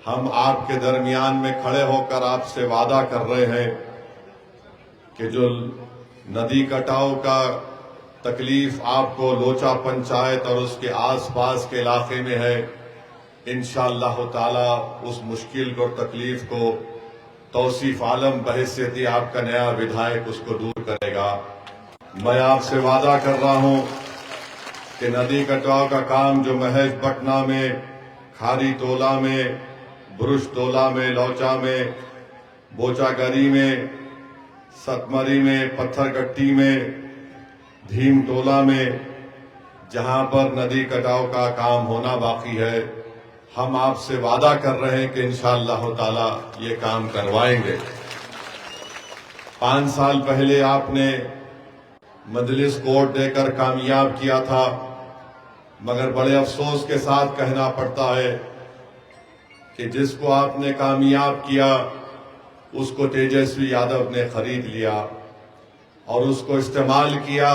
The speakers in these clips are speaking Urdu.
ہم آپ کے درمیان میں کھڑے ہو کر آپ سے وعدہ کر رہے ہیں کہ جو ندی کٹاؤ کا تکلیف آپ کو لوچا پنچایت اور اس کے آس پاس کے علاقے میں ہے، انشاءاللہ تعالی اس مشکل اور تکلیف کو توصیف عالم بحیثیت آپ کا نیا ودھائک اس کو دور کرے گا۔ میں آپ سے وعدہ کر رہا ہوں کہ ندی کٹاؤ کا کام جو محض پٹنہ میں، کھاری ٹولہ میں، برش ٹولہ میں، لوچا میں، بوچا گری میں، ستمری میں، پتھر گٹی میں، دھیم ٹولہ میں، جہاں پر ندی کٹاؤ کا کام ہونا باقی ہے، ہم آپ سے وعدہ کر رہے ہیں کہ انشاءاللہ تعالی یہ کام کروائیں گے۔ 5 سال پہلے آپ نے مجلس کوٹ دے کر کامیاب کیا تھا، مگر بڑے افسوس کے ساتھ کہنا پڑتا ہے کہ جس کو آپ نے کامیاب کیا اس کو تیجسوی یادو نے خرید لیا اور اس کو استعمال کیا،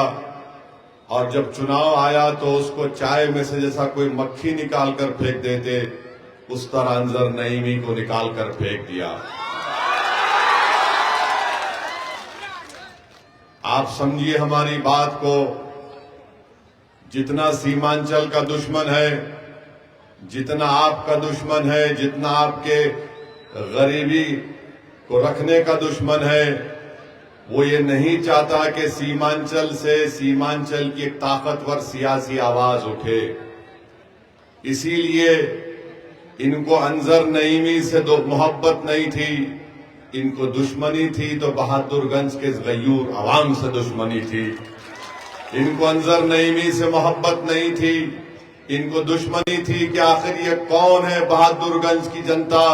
اور جب چناؤ آیا تو اس کو چائے میں سے جیسا کوئی مکھی نکال کر پھینک دیتے اس طرح انظر نعیمی کو نکال کر پھینک دیا۔ آپ سمجھیے ہماری بات کو، جتنا سیمانچل کا دشمن ہے، جتنا آپ کا دشمن ہے، جتنا آپ کے غریبی کو رکھنے کا دشمن ہے، وہ یہ نہیں چاہتا کہ سیمانچل سے سیمانچل کی ایک طاقتور سیاسی آواز اٹھے۔ اسی لیے ان کو انظر نعیمی سے محبت نہیں تھی، ان کو دشمنی تھی تو بہادر گنج کے غیور عوام سے دشمنی تھی۔ ان کو انظر نعیمی سے محبت نہیں تھی، ان کو دشمنی تھی کہ آخر یہ کون ہے بہادر گنج کی جنتا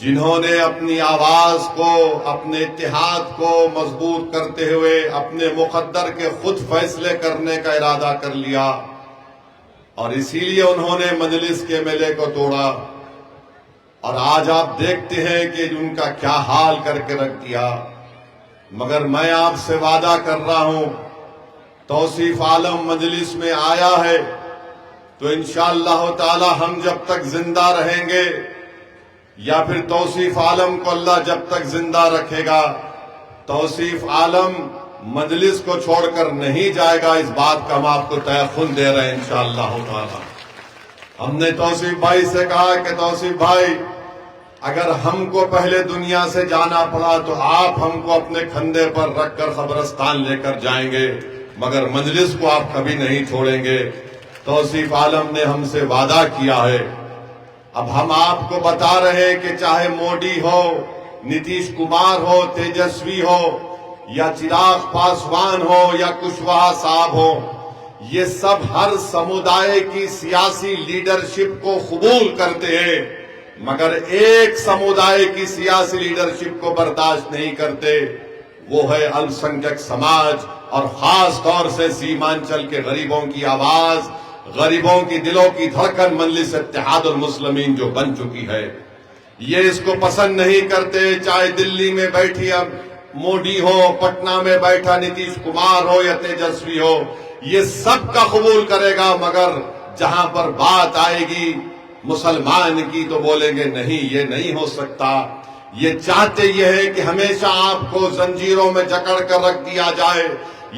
جنہوں نے اپنی آواز کو، اپنے اتحاد کو مضبوط کرتے ہوئے اپنے مقدر کے خود فیصلے کرنے کا ارادہ کر لیا، اور اسی لیے انہوں نے مجلس کے میلے کو توڑا، اور آج آپ دیکھتے ہیں کہ ان کا کیا حال کر کے رکھ دیا۔ مگر میں آپ سے وعدہ کر رہا ہوں، توصیف عالم مجلس میں آیا ہے تو انشاءاللہ تعالی ہم جب تک زندہ رہیں گے، یا پھر توصیف عالم کو اللہ جب تک زندہ رکھے گا، توصیف عالم مجلس کو چھوڑ کر نہیں جائے گا، اس بات کا ہم آپ کو تیقن دے رہے ہیں انشاءاللہ تعالی۔ ہم نے توصیف بھائی سے کہا کہ توصیف بھائی، اگر ہم کو پہلے دنیا سے جانا پڑا تو آپ ہم کو اپنے کھندے پر رکھ کر قبرستان لے کر جائیں گے، مگر مجلس کو آپ کبھی نہیں چھوڑیں گے۔ توصیف عالم نے ہم سے وعدہ کیا ہے۔ اب ہم آپ کو بتا رہے ہیں کہ چاہے مودی ہو، نتیش کمار ہو، تیجسوی ہو، یا چراغ پاسوان ہو، یا کشواہا صاحب ہو، یہ سب ہر سمودائے کی سیاسی لیڈرشپ کو قبول کرتے ہیں، مگر ایک سمودائے کی سیاسی لیڈرشپ کو برداشت نہیں کرتے، وہ ہے الپسنکھیک سماج، اور خاص طور سے سیمانچل کے غریبوں کی آواز، غریبوں کی دلوں کی دھڑکن مجلس اتحاد المسلمین جو بن چکی ہے۔ یہ اس کو پسند نہیں کرتے، چاہے دلی میں بیٹھی اب مودی ہو، پٹنہ میں بیٹھا نتیش کمار ہو یا تیجسوی ہو، یہ سب کا قبول کرے گا، مگر جہاں پر بات آئے گی مسلمان کی تو بولیں گے نہیں، یہ نہیں ہو سکتا۔ یہ چاہتے یہ ہے کہ ہمیشہ آپ کو زنجیروں میں جکڑ کر رکھ دیا جائے،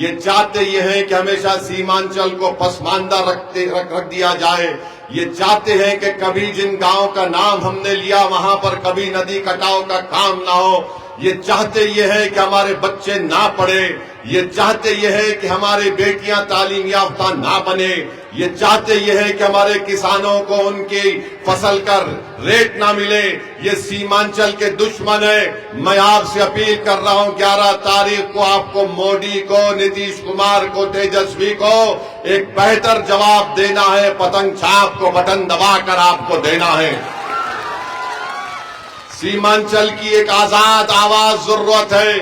یہ چاہتے یہ ہے کہ ہمیشہ سیمانچل کو پسماندہ رکھ دیا جائے، یہ چاہتے ہیں کہ کبھی جن گاؤں کا نام ہم نے لیا وہاں پر کبھی ندی کٹاؤ کا کام نہ ہو، یہ چاہتے یہ ہے کہ ہمارے بچے نہ پڑھیں، یہ چاہتے یہ ہے کہ ہماری بیٹیاں تعلیم یافتہ نہ بنے، یہ چاہتے یہ ہے کہ ہمارے کسانوں کو ان کی فصل کا ریٹ نہ ملے۔ یہ سیمانچل کے دشمن ہیں۔ میں آپ سے اپیل کر رہا ہوں 11 تاریخ کو آپ کو مودی کو، نتیش کمار کو، تیجسوی کو ایک بہتر جواب دینا ہے، پتنگ چھاپ کو بٹن دبا کر آپ کو دینا ہے۔ سیمانچل کی ایک آزاد آواز ضرورت ہے۔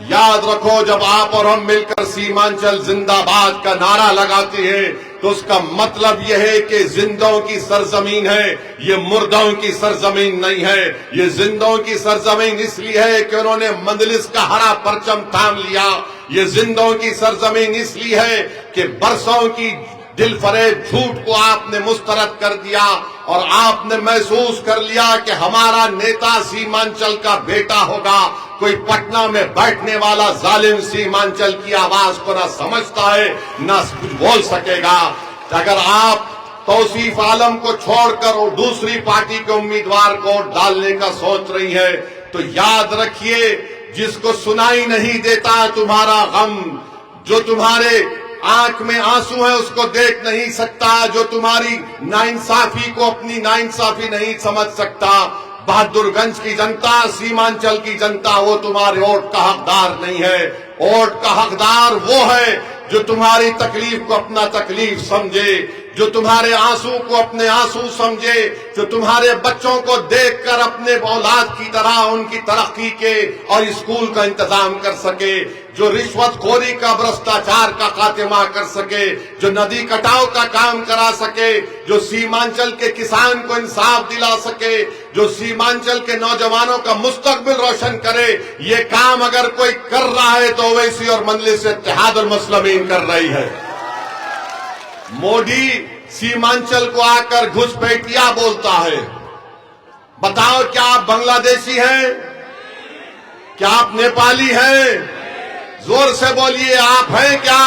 یاد رکھو، جب آپ اور ہم مل کر سیمانچل زندہ باد کا نعرہ لگاتے ہیں تو اس کا مطلب یہ ہے کہ زندوں کی سرزمین ہے، یہ مردوں کی سرزمین نہیں ہے۔ یہ زندوں کی سرزمین اس لیے ہے کہ انہوں نے مجلس کا ہرا پرچم تھام لیا۔ یہ زندوں کی سرزمین اس لیے ہے کہ برسوں کی دل فریب جھوٹ کو آپ نے مسترد کر دیا اور آپ نے محسوس کر لیا کہ ہمارا نیتا سیمانچل کا بیٹا ہوگا. کوئی پٹنہ میں بیٹھنے والا ظالم سیمانچل کی آواز کو نہ سمجھتا ہے نہ کچھ بول سکے گا. اگر آپ توصیف عالم کو چھوڑ کر اور دوسری پارٹی کے امیدوار کو ڈالنے کا سوچ رہی ہے تو یاد رکھیے، جس کو سنائی نہیں دیتا تمہارا غم، جو تمہارے آنکھ میں آنسو ہے اس کو دیکھ نہیں سکتا، جو تمہاری ناانصافی کو اپنی ناانصافی نہیں سمجھ سکتا، بہادر گنج کی جنتا، سیمانچل کی جنتا وہ تمہارے ووٹ کا حقدار نہیں ہے. ووٹ کا حقدار وہ ہے جو تمہاری تکلیف کو اپنا تکلیف سمجھے، جو تمہارے آنسو کو اپنے آنسو سمجھے، جو تمہارے بچوں کو دیکھ کر اپنے اولاد کی طرح ان کی ترقی کے اور اسکول کا انتظام کر سکے، جو رشوت خوری کا برشٹاچار کا خاتمہ کر سکے، جو ندی کٹاؤ کا کام کرا سکے، جو سیمانچل کے کسان کو انصاف دلا سکے، جو سیمانچل کے نوجوانوں کا مستقبل روشن کرے. یہ کام اگر کوئی کر رہا ہے تو اویسی اور مجلس اتحاد المسلمین کر رہی ہے. مودی سیمانچل کو آ کر گھسپیٹیا بولتا ہے. بتاؤ کیا آپ بنگلہ دیشی ہیں؟ کیا آپ نیپالی ہیں؟ زور سے بولیے، آپ ہیں کیا؟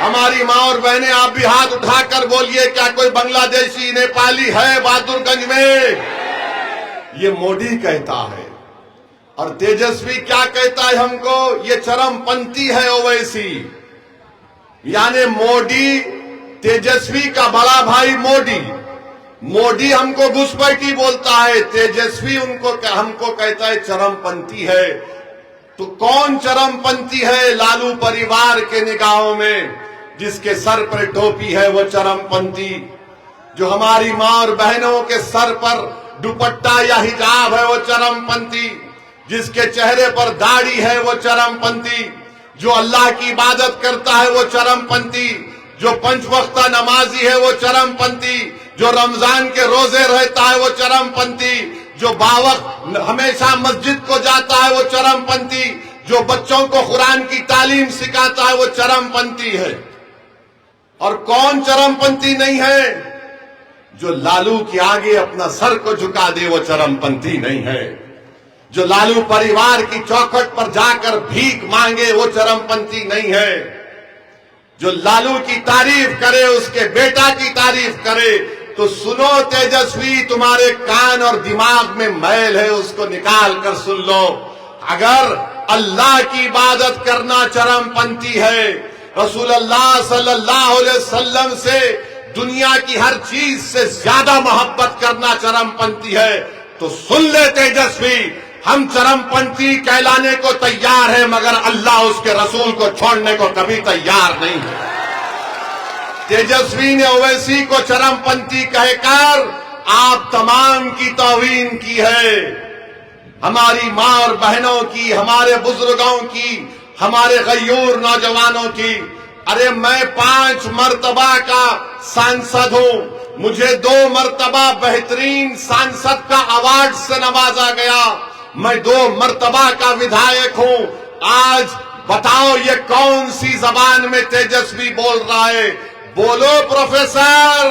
ہماری ماں اور بہنیں آپ بھی ہاتھ اٹھا کر بولیے، کیا کوئی بنگلہ دیشی نیپالی ہے بہادر گنج میں؟ یہ مودی کہتا ہے. اور تیجسوی کیا کہتا ہے ہم کو؟ یہ چرم پنتھی ہے اویسی. یعنی مودی تیجسوی کا بڑا بھائی موڈی ہم کو گھسپیٹی بولتا ہے، تیجسوی ہم کو کہتا ہے چرم پنتھی ہے. تو کون چرم پنتھی ہے لالو پریوار کے نگاہوں میں؟ جس کے سر پر ٹوپی ہے وہ چرم پنتھی، جو ہماری ماں اور بہنوں کے سر پر دوپٹہ یا حجاب ہے وہ چرم پنتھی، جس کے چہرے پر داڑھی ہے وہ چرم پنتھی، جو اللہ کی عبادت کرتا ہے وہ چرم پنتھی، جو پنچ وقتہ نمازی ہے وہ چرم پنتھی، جو رمضان کے روزے رہتا ہے وہ چرم پنتھی، جو باوقت ہمیشہ مسجد کو جاتا ہے وہ چرم پنتھی، جو بچوں کو قرآن کی تعلیم سکھاتا ہے وہ چرم پنتھی ہے. اور کون چرم پنتھی نہیں ہے؟ جو لالو کے آگے اپنا سر کو جھکا دے وہ چرم پنتھی نہیں ہے. جو لالو پریوار کی چوکھٹ پر جا کر بھیک مانگے وہ چرم پنتھی نہیں ہے. جو لالو کی تعریف کرے، اس کے بیٹا کی تعریف کرے، تو سنو تیجسوی، تمہارے کان اور دماغ میں میل ہے اس کو نکال کر سن لو. اگر اللہ کی عبادت کرنا چرم پنتھی ہے، رسول اللہ صلی اللہ علیہ وسلم سے دنیا کی ہر چیز سے زیادہ محبت کرنا چرم پنتھی ہے، تو سن لے تیجسوی، ہم چرم پنتھی کہلانے کو تیار ہیں مگر اللہ اس کے رسول کو چھوڑنے کو کبھی تیار نہیں ہے. تیجسوی نے اویسی کو چرم پنتھی کہہ کر آپ تمام کی توہین کی ہے، ہماری ماں اور بہنوں کی، ہمارے بزرگوں کی، ہمارے غیور نوجوانوں کی. ارے میں 5 مرتبہ کا سانسد ہوں، مجھے 2 مرتبہ بہترین سانسد کا ایوارڈ سے نوازا گیا، میں 2 مرتبہ کا ودھائک ہوں. آج بتاؤ یہ کون سی زبان میں تیجسوی بول رہا ہے؟ بولو پروفیسر،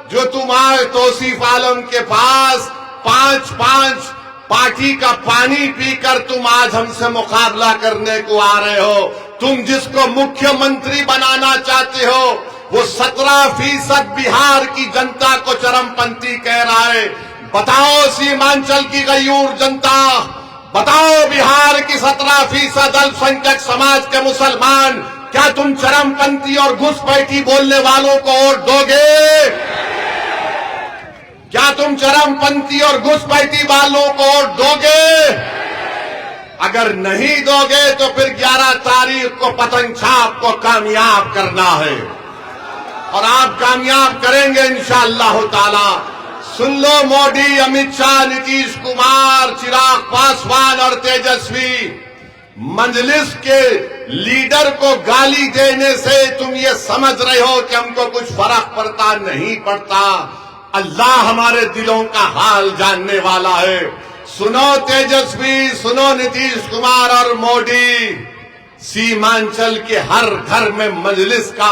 جو تم آئے توصیف عالم کے پاس 5 پارٹی کا پانی پی کر تم آج ہم سے مقابلہ کرنے کو آ رہے ہو. تم جس کو مکھیہ منتری بنانا چاہتے ہو وہ 17% بہار کی جنتا کو چرم پنتھی کہہ رہا ہے. بتاؤ سیمانچل کی غیور جنتا، بتاؤ بہار کی 17% الپسنکھیک سماج کے مسلمان، کیا تم چرم پنتھی اور گھسپیٹی بولنے والوں کو ووٹ دو گے؟ کیا تم چرم پنتھی اور گھسپیٹی والوں کو ووٹ دو گے؟ اگر نہیں دو گے تو پھر 11 تاریخ کو پتنگ چھاپ کو کامیاب کرنا ہے، اور آپ کامیاب کریں گے انشاءاللہ تعالی. سن لو، مودی، امت شاہ، نتیش کمار، چراغ پاسوان اور تیجسوی، مجلس کے لیڈر کو گالی دینے سے تم یہ سمجھ رہے ہو کہ ہم کو کچھ فرق پڑتا نہیں پڑتا. اللہ ہمارے دلوں کا حال جاننے والا ہے. سنو تیجسوی، سنو نتیش کمار اور مودی، سیمانچل کے ہر گھر میں مجلس کا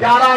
11